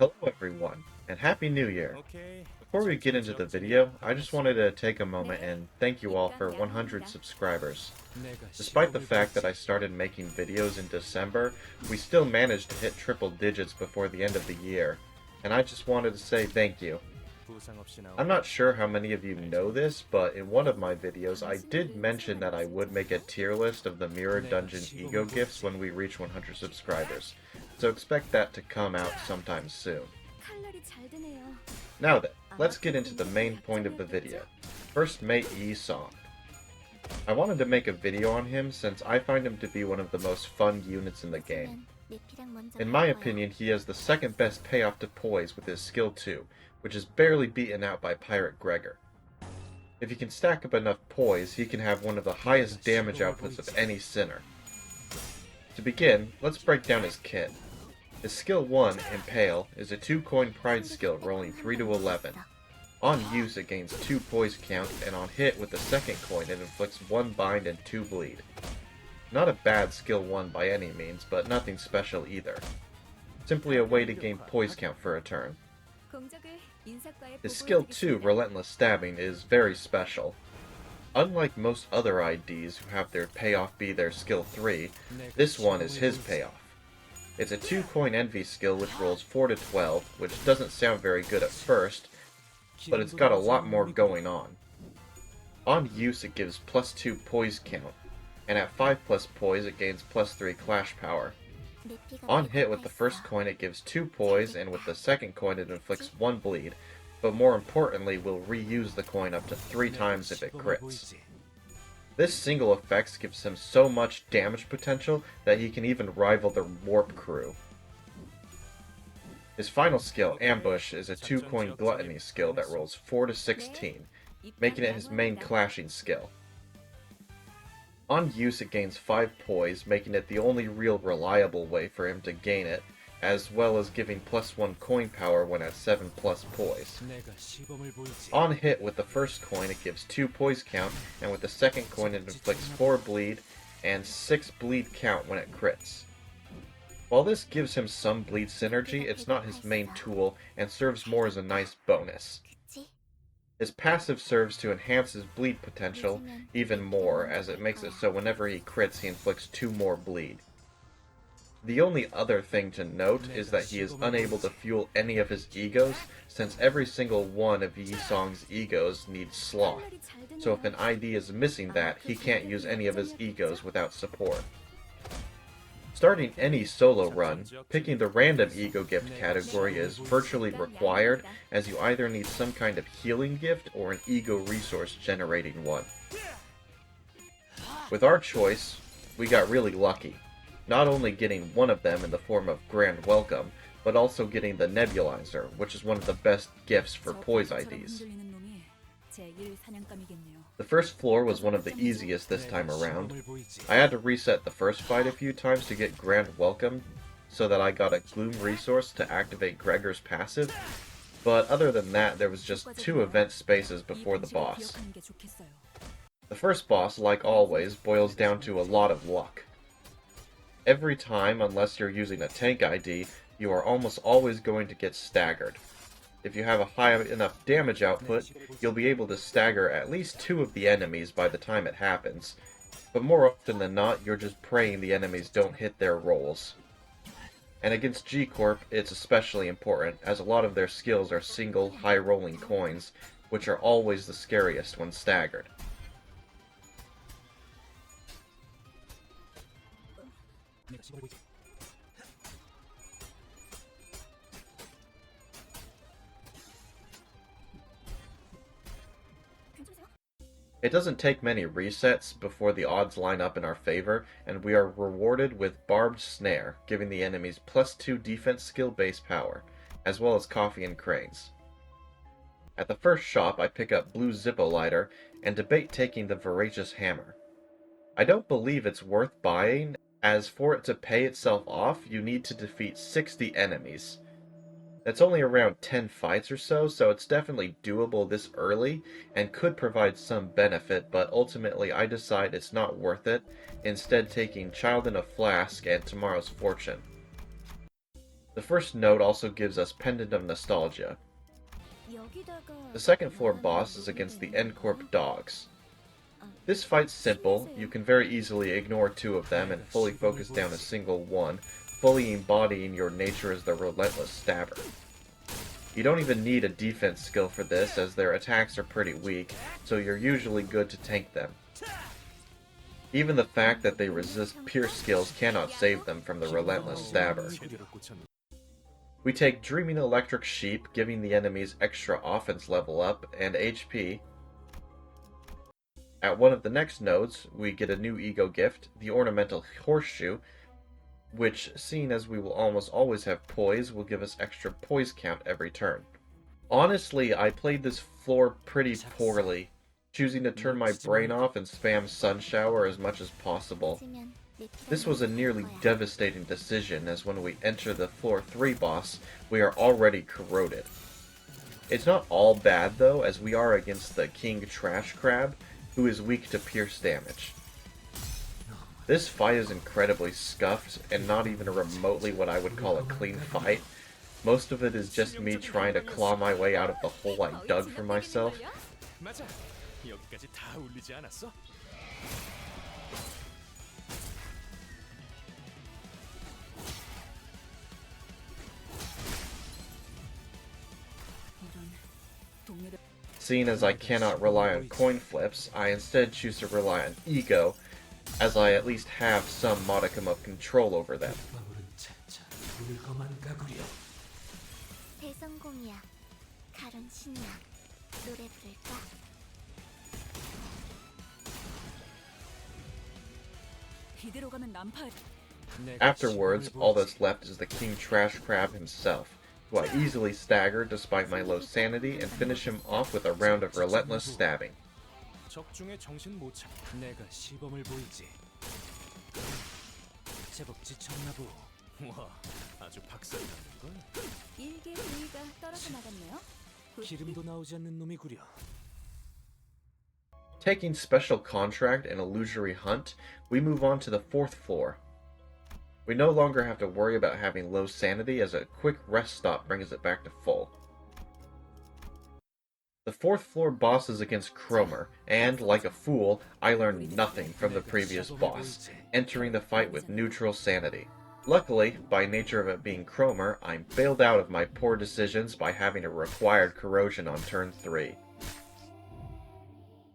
Hello everyone, and Happy New Year! Before we get into the video, I just wanted to take a moment and thank you all for 100 subscribers. Despite the fact that I started making videos in December, we still managed to hit triple digits before the end of the year, and I just wanted to say thank you. I'm not sure how many of you know this, but in one of my videos I did mention that I would make a tier list of the Mirror Dungeon Ego gifts when we reach 100 subscribers, so expect that to come out sometime soon. Now then, let's get into the main point of the video. First Mate Yi song. I wanted to make a video on him since I find him to be one of the most fun units in the game. In my opinion, he has the second best payoff to poise with his skill 2, which is barely beaten out by Pirate Gregor. If he can stack up enough poise, he can have one of the highest damage outputs of any Sinner. To begin, let's break down his kit. His skill 1, Impale, is a 2-coin pride skill rolling 3 to 11. On use it gains 2 poise count, and on hit with the second coin it inflicts 1 bind and 2 bleed. Not a bad skill 1 by any means, but nothing special either. Simply a way to gain poise count for a turn. His skill 2, Relentless Stabbing, is very special. Unlike most other IDs who have their payoff be their skill 3, this one is his payoff. It's a 2-coin envy skill which rolls 4 to 12, which doesn't sound very good at first, but it's got a lot more going on. On use it gives plus 2 poise count, and at 5 plus poise it gains plus 3 clash power. On hit with the first coin it gives 2 poise, and with the second coin it inflicts 1 bleed, but more importantly will reuse the coin up to 3 times if it crits. This single effect gives him so much damage potential that he can even rival the Warp crew. His final skill, Ambush, is a 2-coin gluttony skill that rolls 4 to 16, making it his main clashing skill. On use it gains 5 poise, making it the only real reliable way for him to gain it, as well as giving plus 1 coin power when at 7 plus poise. On hit with the first coin it gives 2 poise count, and with the second coin it inflicts 4 bleed and 6 bleed count when it crits. While this gives him some bleed synergy, it's not his main tool and serves more as a nice bonus. His passive serves to enhance his bleed potential even more, as it makes it so whenever he crits he inflicts 2 more bleed. The only other thing to note is that he is unable to fuel any of his egos, since every single one of Yi Song's egos needs sloth, so if an ID is missing that, he can't use any of his egos without support. Starting any solo run, picking the random ego gift category is virtually required, as you either need some kind of healing gift or an ego resource generating one. With our choice, we got really lucky, not only getting one of them in the form of Grand Welcome, but also getting the Nebulizer, which is one of the best gifts for poise IDs. The first floor was one of the easiest this time around. I had to reset the first fight a few times to get Grand Welcome, so that I got a Gloom resource to activate Gregor's passive, but other than that there was just 2 event spaces before the boss. The first boss, like always, boils down to a lot of luck. Every time, unless you're using a tank ID, you are almost always going to get staggered. If you have a high enough damage output, you'll be able to stagger at least 2 of the enemies by the time it happens, but more often than not, you're just praying the enemies don't hit their rolls. And against G-Corp, it's especially important, as a lot of their skills are single, high-rolling coins, which are always the scariest when staggered. It doesn't take many resets before the odds line up in our favor, and we are rewarded with Barbed Snare, giving the enemies plus 2 defense skill base power, as well as Coffee and Cranes. At the first shop I pick up Blue Zippo Lighter, and debate taking the Voracious Hammer. I don't believe it's worth buying, as for it to pay itself off you need to defeat 60 enemies. That's only around 10 fights or so, so it's definitely doable this early, and could provide some benefit, but ultimately I decide it's not worth it, instead taking Child in a Flask and Tomorrow's Fortune. The first node also gives us Pendant of Nostalgia. The second floor boss is against the N-Corp dogs. This fight's simple, you can very easily ignore two of them and fully focus down a single one, fully embodying your nature as the Relentless stabber. You don't even need a defense skill for this, as their attacks are pretty weak, so you're usually good to tank them. Even the fact that they resist pierce skills cannot save them from the Relentless stabber. We take Dreaming Electric Sheep, giving the enemies extra offense level up and HP. At one of the next nodes, we get a new ego gift, the Ornamental Horseshoe, which, seeing as we will almost always have poise, will give us extra poise count every turn. Honestly, I played this floor pretty poorly, choosing to turn my brain off and spam Sun Shower as much as possible. This was a nearly devastating decision, as when we enter the floor 3 boss, we are already corroded. It's not all bad though, as we are against the King Trash Crab, who is weak to pierce damage. This fight is incredibly scuffed, and not even remotely what I would call a clean fight. Most of it is just me trying to claw my way out of the hole I dug for myself. Seeing as I cannot rely on coin flips, I instead choose to rely on ego, as I at least have some modicum of control over them. Afterwards, all that's left is the King Trash Crab himself, who I easily stagger despite my low sanity and finish him off with a round of relentless stabbing. Taking Special Contract and Illusory Hunt, we move on to the 4th floor. We no longer have to worry about having low sanity, as a quick rest stop brings it back to full. The 4th floor boss is against Cromer, and, like a fool, I learned nothing from the previous boss, entering the fight with neutral sanity. Luckily, by nature of it being Cromer, I'm bailed out of my poor decisions by having a required corrosion on turn 3.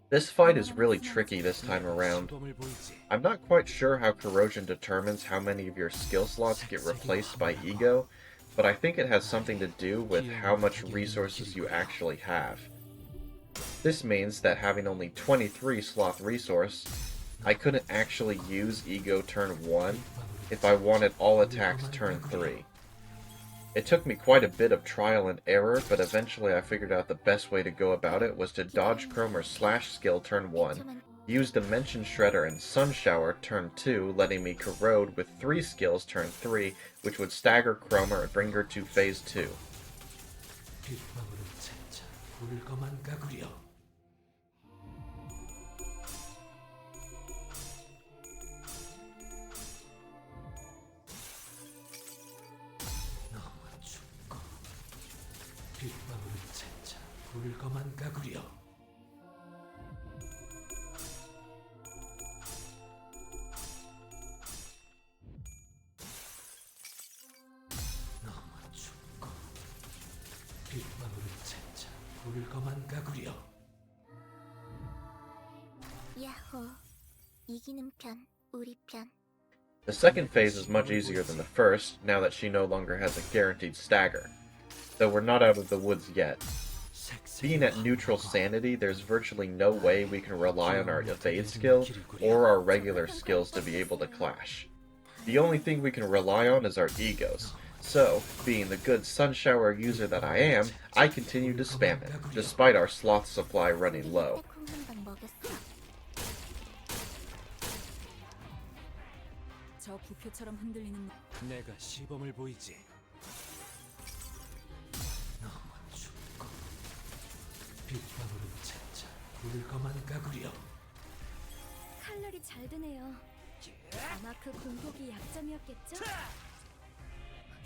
This fight is really tricky this time around. I'm not quite sure how corrosion determines how many of your skill slots get replaced by ego, but I think it has something to do with how much resources you actually have. This means that having only 23 sloth resource, I couldn't actually use ego turn 1 if I wanted all attacks turn 3. It took me quite a bit of trial and error, but eventually I figured out the best way to go about it was to dodge Cromer's slash skill turn 1, use Dimension Shredder and Sun Shower turn 2, letting me corrode with 3 skills turn 3, which would stagger Cromer and bring her to phase 2. The second phase is much easier than the first, now that she no longer has a guaranteed stagger, though we're not out of the woods yet. Being at neutral sanity, there's virtually no way we can rely on our evade skill or our regular skills to be able to clash. The only thing we can rely on is our egos, so, being the good Sun Shower user that I am, I continue to spam it, despite our sloth supply running low.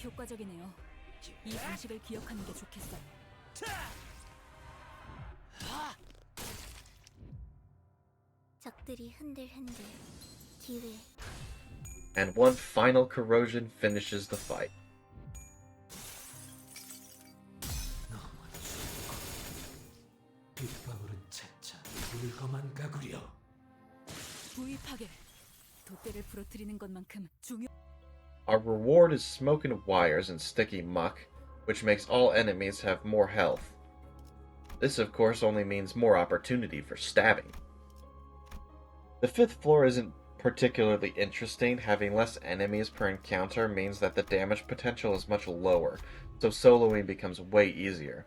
효과적이네요. 이 방식을 기억하는 게 좋겠어요. 적들이 흔들흔들 기회. And one final corrosion finishes the fight. 부위 파괴. 돛대를 부러뜨리는 것만큼 중요. Our reward is smoke and wires and sticky muck, which makes all enemies have more health. This, of course, only means more opportunity for stabbing. The fifth floor isn't particularly interesting. Having less enemies per encounter means that the damage potential is much lower, so soloing becomes way easier.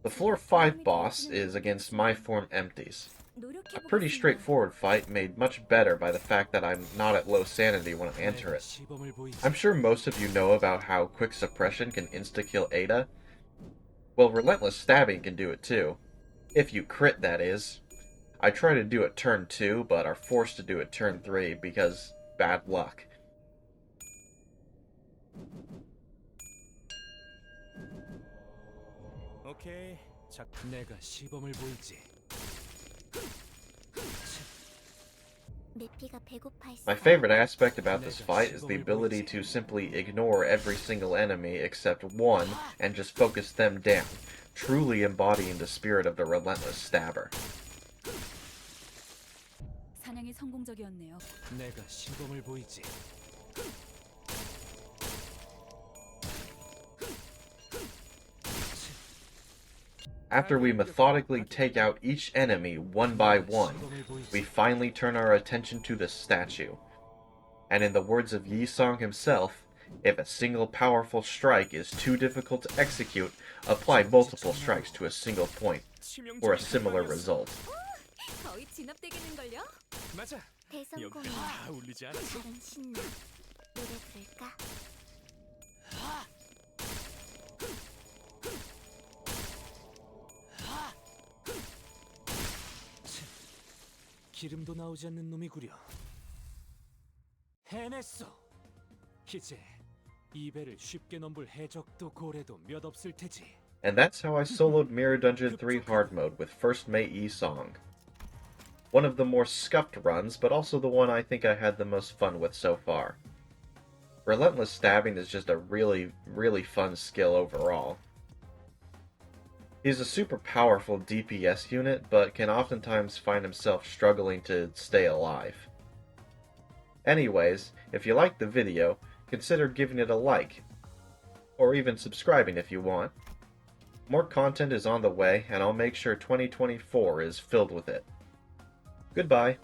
The floor 5 boss is against my form empties. A pretty straightforward fight, made much better by the fact that I'm not at low sanity when I enter it. I'm sure most of you know about how quick suppression can insta-kill Ada. Well, Relentless stabbing can do it too. If you crit, that is. I try to do it turn 2, but are forced to do it turn 3 because bad luck. 오케이. 내가 시범을 보이지. My favorite aspect about this fight is the ability to simply ignore every single enemy except one and just focus them down, truly embodying the spirit of the Relentless Stabber. 사냥이 성공적이었네요. 내가 시범을 보이지. After we methodically take out each enemy one by one, we finally turn our attention to the statue. And in the words of Yi-song himself, if a single powerful strike is too difficult to execute, apply multiple strikes to a single point for a similar result. 거의 진압되겠는걸요? 맞아. 여기 다 울리지 않았어? 다른 신나 노래 부를까? 기름도 나오지 않는 놈이구려. 해냈어. 이제 이 배를 쉽게 넘볼 해적도 고래도 몇 없을 테지. And that's how I soloed Mirror Dungeon 3 Hard Mode with first mate Yi-song. One of the more scuffed runs, but also the one I think I had the most fun with so far. Relentless stabbing is just a really, really fun skill overall. He's a super powerful DPS unit, but can oftentimes find himself struggling to stay alive. Anyways, if you liked the video, consider giving it a like, or even subscribing if you want. More content is on the way, and I'll make sure 2024 is filled with it. Goodbye.